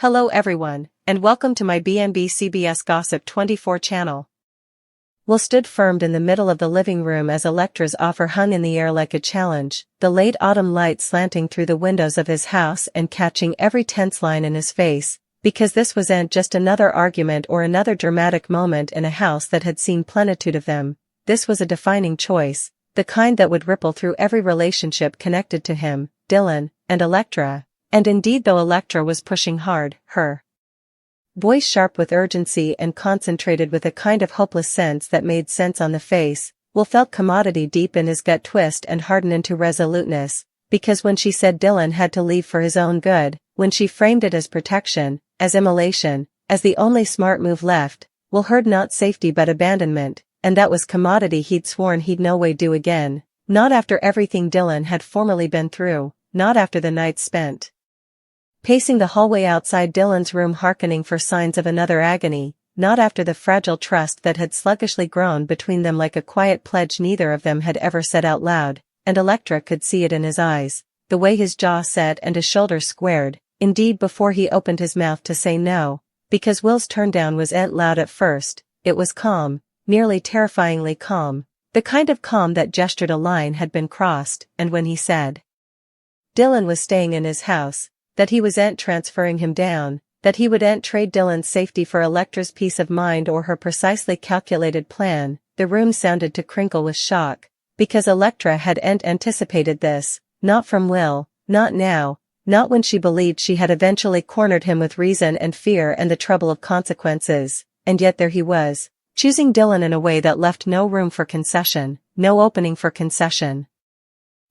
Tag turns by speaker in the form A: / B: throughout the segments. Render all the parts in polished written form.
A: Hello everyone, and welcome to my BNB CBS Gossip 24 channel. Will stood firm in the middle of the living room as Electra's offer hung in the air like a challenge, the late autumn light slanting through the windows of his house and catching every tense line in his face, because this wasn't just another argument or another dramatic moment in a house that had seen plenitude of them. This was a defining choice, the kind that would ripple through every relationship connected to him, Dylan, and Electra. And indeed, though Electra was pushing hard, her voice sharp with urgency and concentrated with a kind of hopeless sense that made sense on the face, Will felt commodity deep in his gut twist and harden into resoluteness, because when she said Dylan had to leave for his own good, when she framed it as protection, as immolation, as the only smart move left, Will heard not safety but abandonment, and that was commodity he'd sworn he'd no way do again, not after everything Dylan had formerly been through, not after the nights spent pacing the hallway outside Dylan's room hearkening for signs of another agony, not after the fragile trust that had sluggishly grown between them like a quiet pledge neither of them had ever said out loud, and Electra could see it in his eyes, the way his jaw set and his shoulders squared, indeed before he opened his mouth to say no, because Will's turndown wasn't loud at first, it was calm, nearly terrifyingly calm, the kind of calm that gestured a line had been crossed, and when he said Dylan was staying in his house, that he wasn't transferring him down, that he wouldn't trade Dylan's safety for Electra's peace of mind or her precisely calculated plan, the room sounded to crinkle with shock, because Electra hadn't anticipated this, not from Will, not now, not when she believed she had eventually cornered him with reason and fear and the trouble of consequences, and yet there he was, choosing Dylan in a way that left no room for concession, no opening for concession.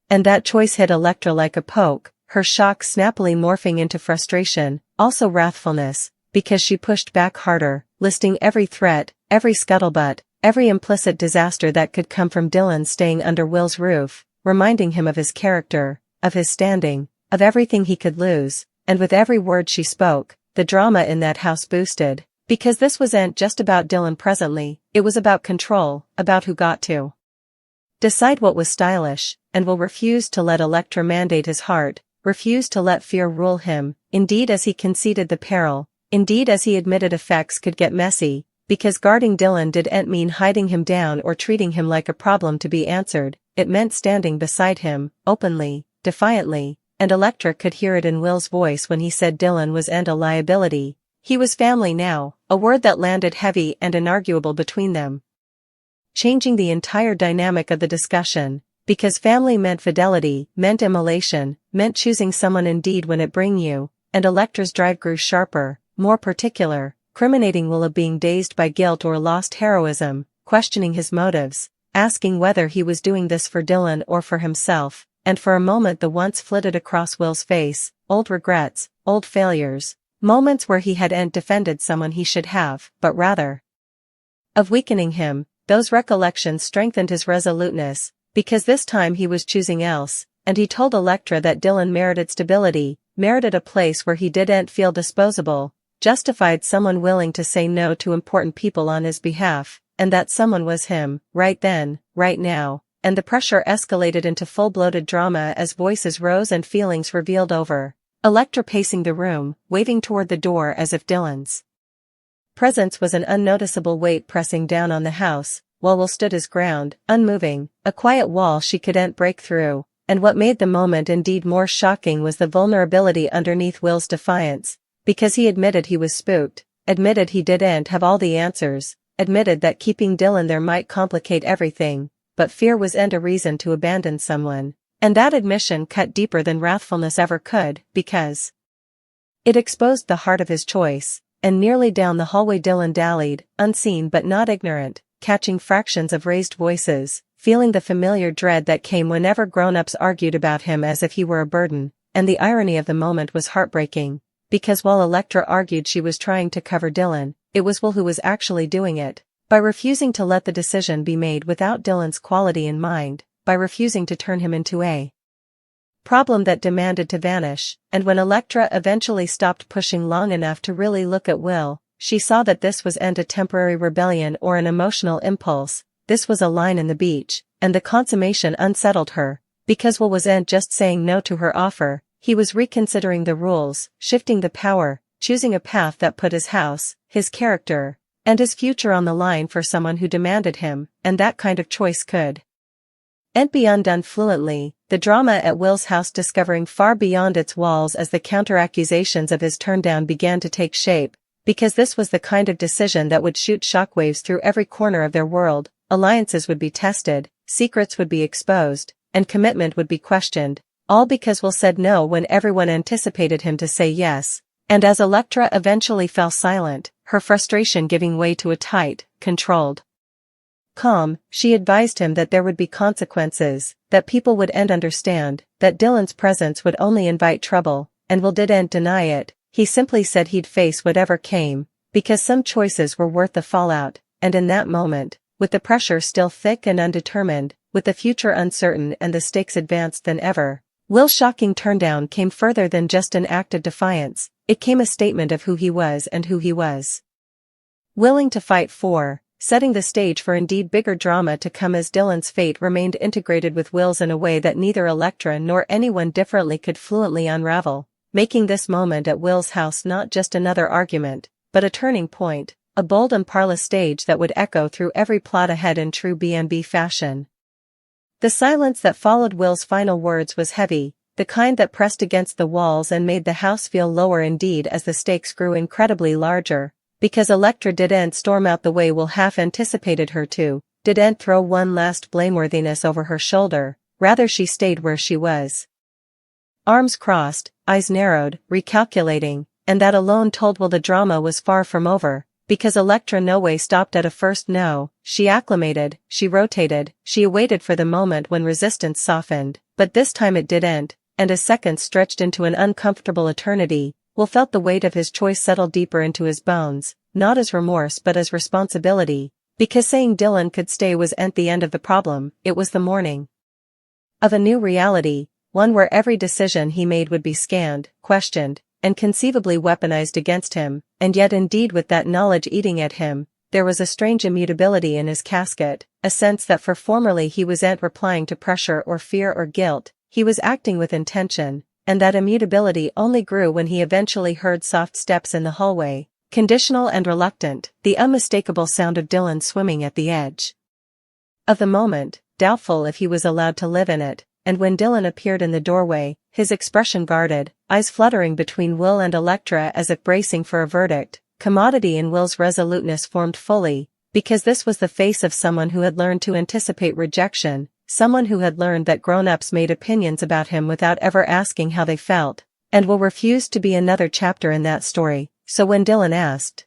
A: And that choice hit Electra like a poke, her shock snappily morphing into frustration, also wrathfulness, because she pushed back harder, listing every threat, every scuttlebutt, every implicit disaster that could come from Dylan staying under Will's roof, reminding him of his character, of his standing, of everything he could lose, and with every word she spoke, the drama in that house boosted, because this wasn't just about Dylan presently, it was about control, about who got to decide what was stylish, and Will refuse to let Electra mandate his heart, refused to let fear rule him, indeed as he conceded the peril, indeed as he admitted effects could get messy, because guarding Dylan didn't mean hiding him down or treating him like a problem to be answered, it meant standing beside him, openly, defiantly, and Electra could hear it in Will's voice when he said Dylan wasn't a liability, he was family now, a word that landed heavy and inarguable between them, changing the entire dynamic of the discussion. Because family meant fidelity, meant immolation, meant choosing someone indeed when it bring you, and Electra's drive grew sharper, more particular, criminating Will of being dazed by guilt or lost heroism, questioning his motives, asking whether he was doing this for Dylan or for himself, and for a moment the once flitted across Will's face, old regrets, old failures, moments where he hadn't defended someone he should have, but rather of weakening him, those recollections strengthened his resoluteness, because this time he was choosing else, and he told Electra that Dylan merited stability, merited a place where he didn't feel disposable, justified someone willing to say no to important people on his behalf, and that someone was him, right then, right now, and the pressure escalated into full-bloated drama as voices rose and feelings revealed over Electra pacing the room, waving toward the door as if Dylan's presence was an unnoticeable weight pressing down on the house, while Will stood his ground, unmoving, a quiet wall she couldn't break through, and what made the moment indeed more shocking was the vulnerability underneath Will's defiance, because he admitted he was spooked, admitted he didn't have all the answers, admitted that keeping Dylan there might complicate everything, but fear wasn't a reason to abandon someone, and that admission cut deeper than wrathfulness ever could, because it exposed the heart of his choice, and nearly down the hallway Dylan dallied, unseen but not ignorant, catching fractions of raised voices, feeling the familiar dread that came whenever grown-ups argued about him as if he were a burden, and the irony of the moment was heartbreaking, because while Electra argued she was trying to cover Dylan, it was Will who was actually doing it, by refusing to let the decision be made without Dylan's quality in mind, by refusing to turn him into a problem that demanded to vanish, and when Electra eventually stopped pushing long enough to really look at Will, she saw that this wasn't a temporary rebellion or an emotional impulse, this was a line in the beach, and the consummation unsettled her, because Will wasn't just saying no to her offer, he was reconsidering the rules, shifting the power, choosing a path that put his house, his character, and his future on the line for someone who demanded him, and that kind of choice couldn't be undone fluently. The drama at Will's house discovering far beyond its walls as the counter-accusations of his turndown began to take shape, because this was the kind of decision that would shoot shockwaves through every corner of their world. Alliances would be tested, secrets would be exposed, and commitment would be questioned, all because Will said no when everyone anticipated him to say yes. And as Electra eventually fell silent, her frustration giving way to a tight, controlled calm, she advised him that there would be consequences, that people wouldn't understand, that Dylan's presence would only invite trouble, and Will didn't deny it. He simply said he'd face whatever came, because some choices were worth the fallout, and in that moment, with the pressure still thick and undetermined, with the future uncertain and the stakes advanced than ever, Will's shocking turndown came further than just an act of defiance. It came a statement of who he was and who he was willing to fight for, setting the stage for indeed bigger drama to come as Dylan's fate remained integrated with Will's in a way that neither Electra nor anyone differently could fluently unravel, making this moment at Will's house not just another argument, but a turning point, a bold and parlous stage that would echo through every plot ahead in true B&B fashion. The silence that followed Will's final words was heavy, the kind that pressed against the walls and made the house feel lower indeed as the stakes grew incredibly larger, because Electra didn't storm out the way Will half anticipated her to, didn't throw one last blameworthiness over her shoulder, rather she stayed where she was. Arms crossed, eyes narrowed, recalculating, and that alone told Will the drama was far from over, because Electra no way stopped at a first no. She acclimated, she rotated, she awaited for the moment when resistance softened, but this time it didn't. And as seconds stretched into an uncomfortable eternity, Will felt the weight of his choice settle deeper into his bones, not as remorse but as responsibility, because saying Dylan could stay wasn't the end of the problem, it was the morning of a new reality, one where every decision he made would be scanned, questioned, and conceivably weaponized against him, and yet indeed with that knowledge eating at him, there was a strange immutability in his casket, a sense that for formerly he wasn't replying to pressure or fear or guilt. He was acting with intention, and that immutability only grew when he eventually heard soft steps in the hallway, conditional and reluctant, the unmistakable sound of Dylan swimming at the edge of the moment, doubtful if he was allowed to live in it, and when Dylan appeared in the doorway, his expression guarded, eyes fluttering between Will and Electra as if bracing for a verdict, commodity in Will's resoluteness formed fully, because this was the face of someone who had learned to anticipate rejection. Someone who had learned that grown-ups made opinions about him without ever asking how they felt, and Will refused to be another chapter in that story, so when Dylan asked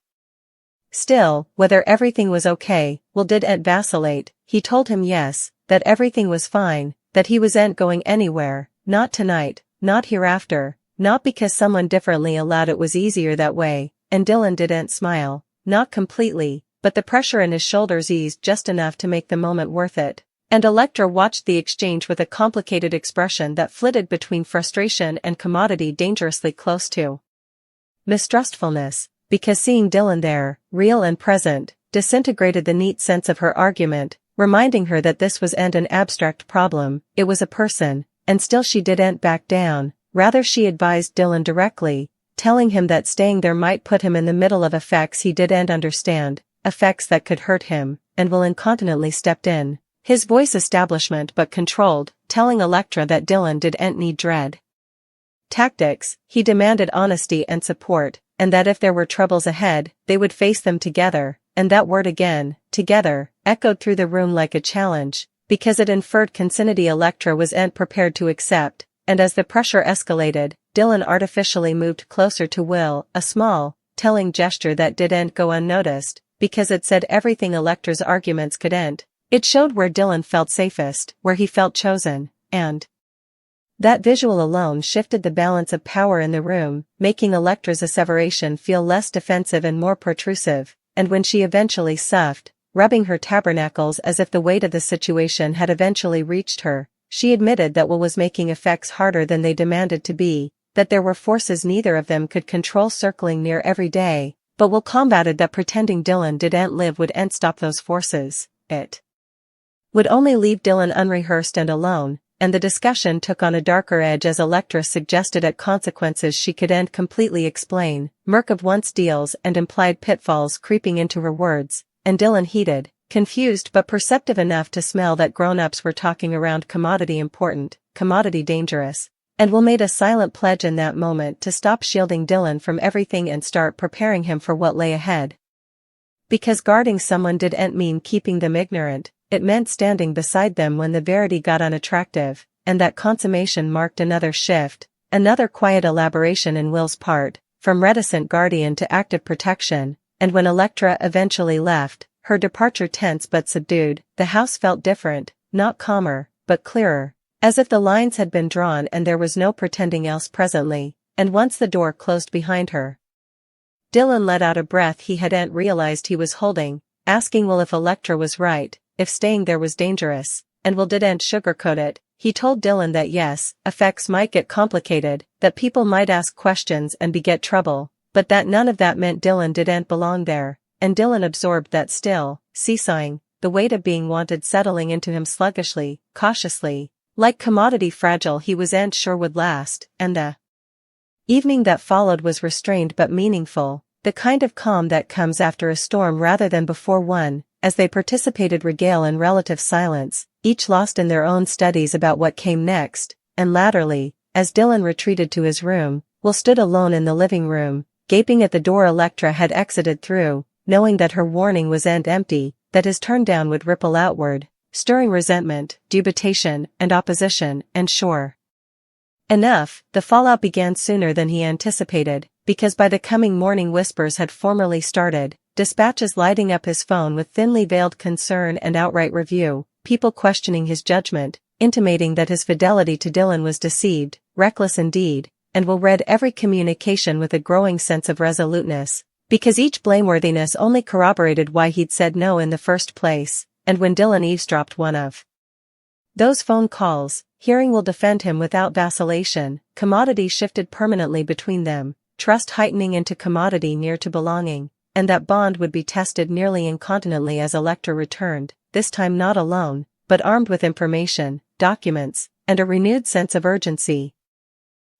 A: still whether everything was okay, Will didn't vacillate. He told him yes, that everything was fine, that he wasn't going anywhere, not tonight, not hereafter, not because someone differently allowed it was easier that way, and Dylan didn't smile, not completely, but the pressure in his shoulders eased just enough to make the moment worth it. And Electra watched the exchange with a complicated expression that flitted between frustration and commodity dangerously close to mistrustfulness, because seeing Dylan there, real and present, disintegrated the neat sense of her argument, reminding her that this wasn't an abstract problem, it was a person, and still she didn't back down, rather she advised Dylan directly, telling him that staying there might put him in the middle of effects he didn't understand, effects that could hurt him, and Will incontinently stepped in. His voice establishment but controlled, telling Electra that Dylan didn't need dread tactics, he demanded honesty and support, and that if there were troubles ahead, they would face them together, and that word again, together, echoed through the room like a challenge, because it inferred consignity Electra wasn't prepared to accept, and as the pressure escalated, Dylan artificially moved closer to Will, a small, telling gesture that didn't go unnoticed, because it said everything Electra's arguments couldn't. It showed where Dylan felt safest, where he felt chosen, and that visual alone shifted the balance of power in the room, making Electra's asseveration feel less defensive and more protrusive, and when she eventually soughed, rubbing her tabernacles as if the weight of the situation had eventually reached her, she admitted that Will was making effects harder than they demanded to be, that there were forces neither of them could control circling near every day, but Will combated that pretending Dylan didn't live wouldn't stop those forces, it would only leave Dylan unrehearsed and alone, and the discussion took on a darker edge as Electra suggested at consequences she couldn't completely explain, murk of once deals and implied pitfalls creeping into her words, and Dylan heated, confused but perceptive enough to smell that grown-ups were talking around commodity important, commodity dangerous, and Will made a silent pledge in that moment to stop shielding Dylan from everything and start preparing him for what lay ahead. Because guarding someone didn't mean keeping them ignorant, it meant standing beside them when the verity got unattractive, and that consummation marked another shift, another quiet elaboration in Will's part, from reticent guardian to active protection, and when Electra eventually left, her departure tense but subdued, the house felt different, not calmer, but clearer, as if the lines had been drawn and there was no pretending else presently, and once the door closed behind her, Dylan let out a breath he hadn't realized he was holding, asking Will if Electra was right, if staying there was dangerous, and Will didn't sugarcoat it. He told Dylan that yes, effects might get complicated, that people might ask questions and beget trouble, but that none of that meant Dylan didn't belong there, and Dylan absorbed that still, seesawing, the weight of being wanted settling into him sluggishly, cautiously, like commodity fragile he wasn't sure would last, and the evening that followed was restrained but meaningful, the kind of calm that comes after a storm rather than before one, as they participated regale in relative silence, each lost in their own studies about what came next, and latterly, as Dylan retreated to his room, Will stood alone in the living room, gaping at the door Electra had exited through, knowing that her warning was empty, that his turn down would ripple outward, stirring resentment, dubitation, and opposition, and sure enough, the fallout began sooner than he anticipated, because by the coming morning whispers had formally started, dispatches lighting up his phone with thinly veiled concern and outright review, people questioning his judgment, intimating that his fidelity to Dylan was deceived, reckless indeed, and Will read every communication with a growing sense of resoluteness, because each blameworthiness only corroborated why he'd said no in the first place, and when Dylan eavesdropped one of those phone calls, hearing Will defend him without vacillation, commodity shifted permanently between them, trust heightening into commodity near to belonging, and that bond would be tested nearly incontinently as Electra returned, this time not alone, but armed with information, documents, and a renewed sense of urgency,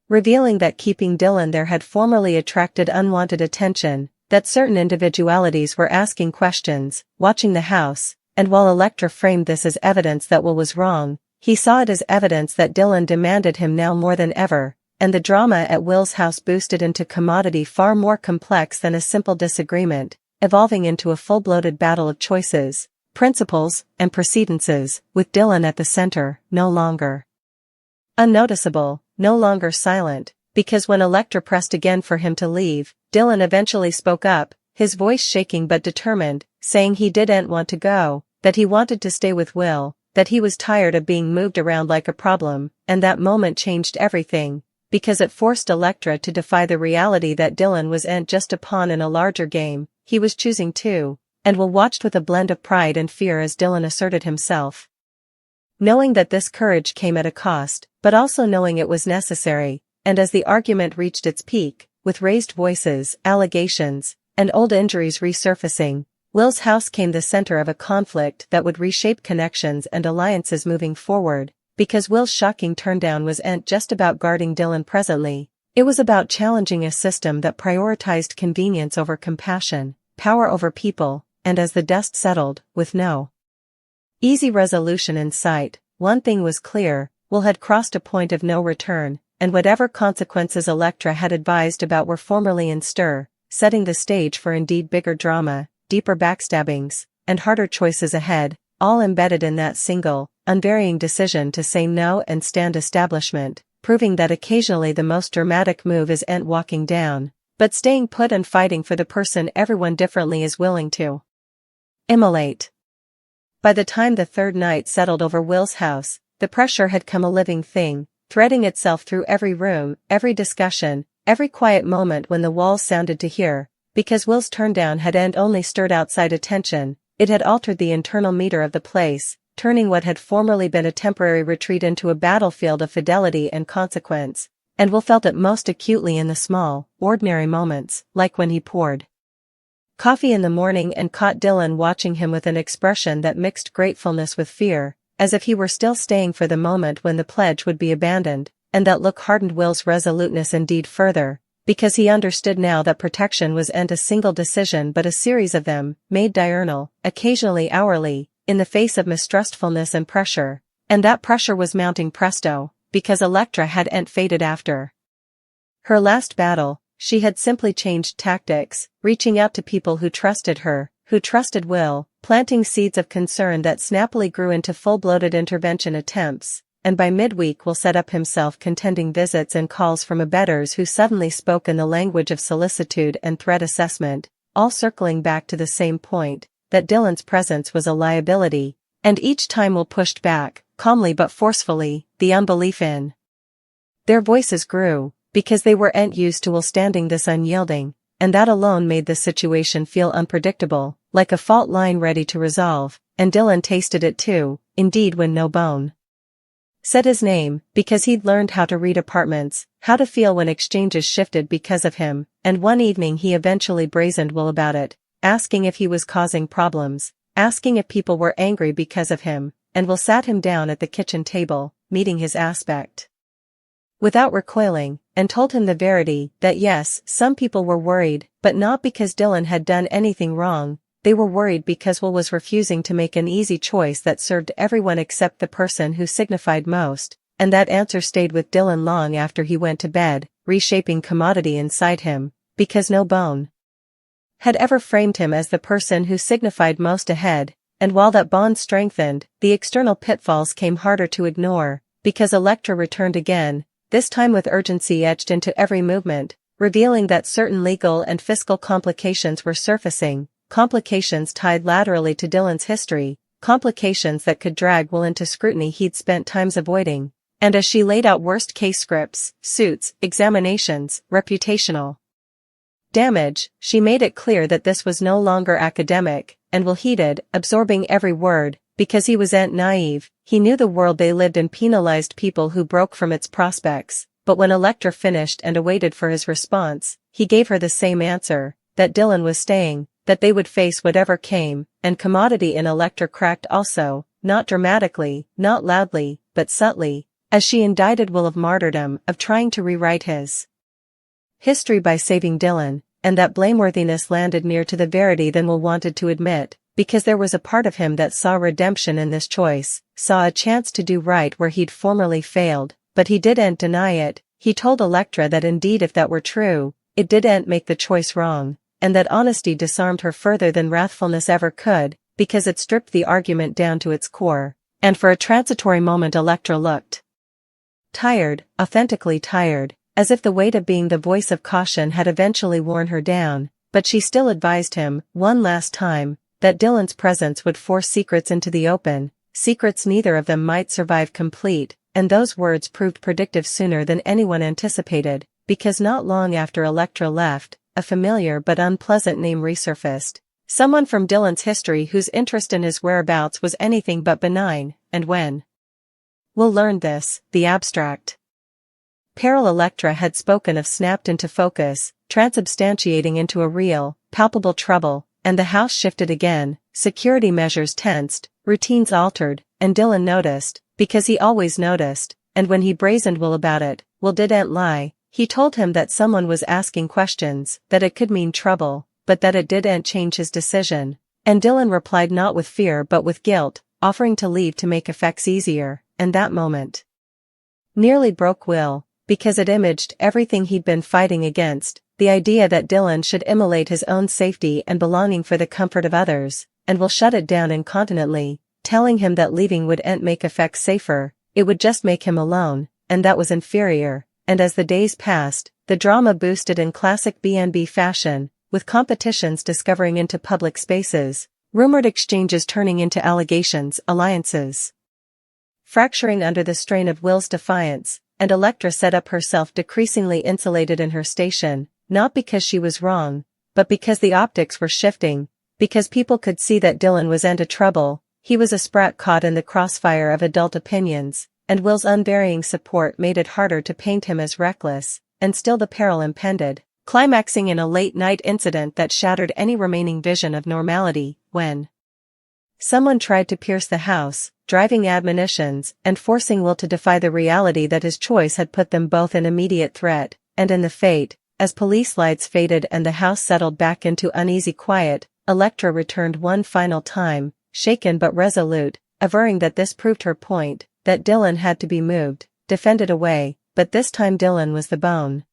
A: revealing that keeping Dylan there had formerly attracted unwanted attention, that certain individualities were asking questions, watching the house, and while Electra framed this as evidence that Will was wrong, he saw it as evidence that Dylan demanded him now more than ever, and the drama at Will's house boosted into commodity far more complex than a simple disagreement, evolving into a full-bloated battle of choices, principles, and precedences, with Dylan at the center, no longer unnoticeable, no longer silent, because when Electra pressed again for him to leave, Dylan eventually spoke up, his voice shaking but determined, saying he didn't want to go, that he wanted to stay with Will, that he was tired of being moved around like a problem, and that moment changed everything, because it forced Electra to defy the reality that Dylan wasn't just a pawn in a larger game, he was choosing too, and Will watched with a blend of pride and fear as Dylan asserted himself. Knowing that this courage came at a cost, but also knowing it was necessary, and as the argument reached its peak, with raised voices, allegations, and old injuries resurfacing, Will's house came the center of a conflict that would reshape connections and alliances moving forward, because Will's shocking turndown wasn't just about guarding Dylan presently, it was about challenging a system that prioritized convenience over compassion, power over people, and as the dust settled, with no easy resolution in sight, one thing was clear, Will had crossed a point of no return, and whatever consequences Electra had advised about were formerly in stir, setting the stage for indeed bigger drama, deeper backstabbings, and harder choices ahead, all embedded in that single, unvarying decision to say no and stand establishment, proving that occasionally the most dramatic move isn't walking down, but staying put and fighting for the person everyone differently is willing to immolate. By the time the third night settled over Will's house, the pressure had come a living thing, threading itself through every room, every discussion, every quiet moment when the walls sounded to hear, because Will's turndown hadn't only stirred outside attention, it had altered the internal meter of the place, turning what had formerly been a temporary retreat into a battlefield of fidelity and consequence, and Will felt it most acutely in the small, ordinary moments, like when he poured coffee in the morning and caught Dylan watching him with an expression that mixed gratefulness with fear, as if he were still staying for the moment when the pledge would be abandoned, and that look hardened Will's resoluteness indeed further, because he understood now that protection wasn't a single decision but a series of them, made diurnal, occasionally hourly, in the face of mistrustfulness and pressure, and that pressure was mounting presto, because Electra hadn't faded after her last battle. She had simply changed tactics, reaching out to people who trusted her, who trusted Will, planting seeds of concern that snappily grew into full-blooded intervention attempts, and by midweek Will set up himself contending visits and calls from abettors who suddenly spoke in the language of solicitude and threat assessment, all circling back to the same point, that Dylan's presence was a liability, and each time Will pushed back, calmly but forcefully, the unbelief in their voices grew, because they weren't used to Will standing this unyielding, and that alone made the situation feel unpredictable, like a fault line ready to resolve, and Dylan tasted it too, indeed when no bone said his name, because he'd learned how to read apartments, how to feel when exchanges shifted because of him, and one evening he eventually brazened Will about it, asking if he was causing problems, asking if people were angry because of him, and Will sat him down at the kitchen table, meeting his aspect without recoiling, and told him the verity, that yes, some people were worried, but not because Dylan had done anything wrong, they were worried because Will was refusing to make an easy choice that served everyone except the person who signified most, and that answer stayed with Dylan long after he went to bed, reshaping commodity inside him, because no bone had ever framed him as the person who signified most ahead, and while that bond strengthened, the external pitfalls came harder to ignore, because Electra returned again, this time with urgency etched into every movement, revealing that certain legal and fiscal complications were surfacing, complications tied laterally to Dylan's history, complications that could drag Will into scrutiny he'd spent times avoiding, and as she laid out worst-case scripts, suits, examinations, reputational damage, she made it clear that this was no longer academic, and Will heeded, absorbing every word, because he wasn't naive, he knew the world they lived in penalized people who broke from its prospects, but when Electra finished and awaited for his response, he gave her the same answer, that Dylan was staying, that they would face whatever came, and commodity in Electra cracked also, not dramatically, not loudly, but subtly, as she indicted Will of martyrdom, of trying to rewrite his history by saving Dylan, and that blameworthiness landed nearer to the verity than Will wanted to admit, because there was a part of him that saw redemption in this choice, saw a chance to do right where he'd formerly failed, but he didn't deny it. He told Electra that indeed if that were true, it didn't make the choice wrong, and that honesty disarmed her further than wrathfulness ever could, because it stripped the argument down to its core, and for a transitory moment Electra looked tired, authentically tired, as if the weight of being the voice of caution had eventually worn her down, but she still advised him, one last time, that Dylan's presence would force secrets into the open, secrets neither of them might survive complete, and those words proved predictive sooner than anyone anticipated, because not long after Electra left, a familiar but unpleasant name resurfaced, someone from Dylan's history whose interest in his whereabouts was anything but benign, and when Will learned this, the abstract peril Electra had spoken of snapped into focus, transubstantiating into a real, palpable trouble, and the house shifted again, security measures tensed, routines altered, and Dylan noticed, because he always noticed, and when he brazened Will about it, Will didn't lie. He told him that someone was asking questions, that it could mean trouble, but that it didn't change his decision, and Dylan replied not with fear but with guilt, offering to leave to make effects easier, and that moment nearly broke Will, because it imaged everything he'd been fighting against, the idea that Dylan should immolate his own safety and belonging for the comfort of others, and Will shut it down incontinently, telling him that leaving wouldn't make effects safer, it would just make him alone, and that was inferior. And as the days passed, the drama boosted in classic B&B fashion, with competitions discovering into public spaces, rumored exchanges turning into allegations, alliances fracturing under the strain of Will's defiance, and Electra set up herself decreasingly insulated in her station, not because she was wrong, but because the optics were shifting, because people could see that Dylan was into trouble, he was a sprat caught in the crossfire of adult opinions, and Will's unvarying support made it harder to paint him as reckless, and still the peril impended, climaxing in a late-night incident that shattered any remaining vision of normality, when Someone tried to pierce the house, driving admonitions and forcing Will to defy the reality that his choice had put them both in immediate threat, and in the fate, as police lights faded and the house settled back into uneasy quiet, Electra returned one final time, shaken but resolute, averring that this proved her point, that Dylan had to be moved, defended away, but this time Dylan was the bone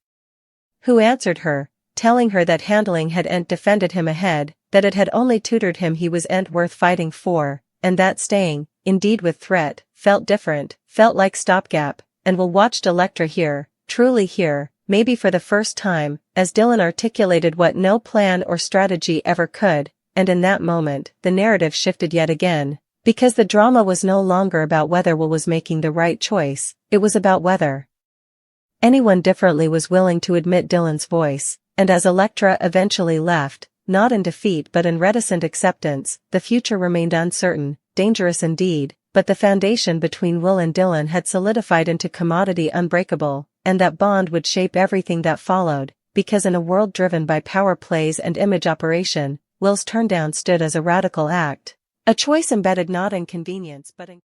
A: who answered her, telling her that handling had ent defended him ahead, that it had only tutored him he was ent worth fighting for, and that staying, indeed with threat, felt different, felt like stopgap, and Will watched Electra hear, truly hear, maybe for the first time, as Dylan articulated what no plan or strategy ever could, and in that moment, the narrative shifted yet again, because the drama was no longer about whether Will was making the right choice, it was about whether anyone differently was willing to admit Dylan's voice, and as Electra eventually left, not in defeat but in reticent acceptance, the future remained uncertain, dangerous indeed, but the foundation between Will and Dylan had solidified into commodity unbreakable, and that bond would shape everything that followed, because in a world driven by power plays and image operation, Will's turndown stood as a radical act. A choice embedded not in convenience but in